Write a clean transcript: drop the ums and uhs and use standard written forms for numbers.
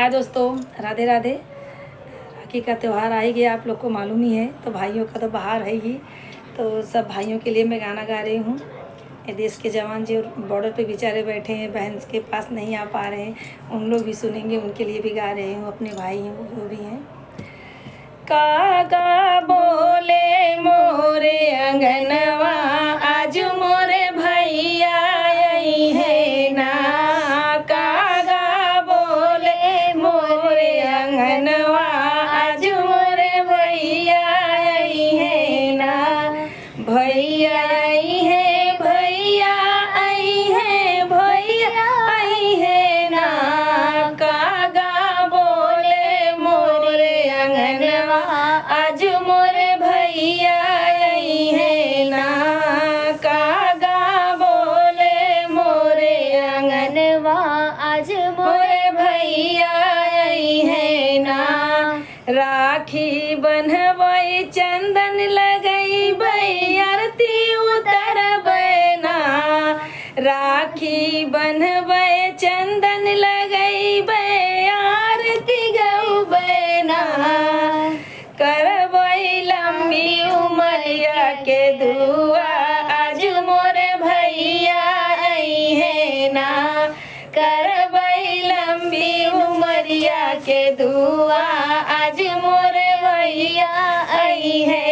हाय दोस्तों, राधे राधे। राखी का त्यौहार आ ही गया, आप लोग को मालूम ही है। तो भाइयों का तो बाहर है ही, तो सब भाइयों के लिए मैं गाना गा रही हूँ। ये देश के जवान जो बॉर्डर पे बेचारे बैठे हैं, बहन के पास नहीं आ पा रहे हैं, उन लोग भी सुनेंगे, उनके लिए भी गा रही हूँ। अपने भाई हैं वो भी हैं। कागा बोले मोरे अंगनवा, आज मोरे भैया आई है ना। कागा बोले मोरे अंगनवा, आज मोरे भैया आई है ना। भैया आई है, भैया आई है, भैया आई है ना। कागा बोले मोरे अंगनवा, आज मोरे भैया आई है ना। कागा बोले मोरे अंगनवा, आज मोरे भैया आई है ना। राखी बन्हबई चंदन लगई आरती उतरबै ना। राखी बन्हबै चंदन लगई आरती गौबै ना। करबै लंबी उमरिया के दुआ, आज मोरे भैया आई है ना। करबै लंबी उमरिया के दुआ, आज मोरे भैया आई है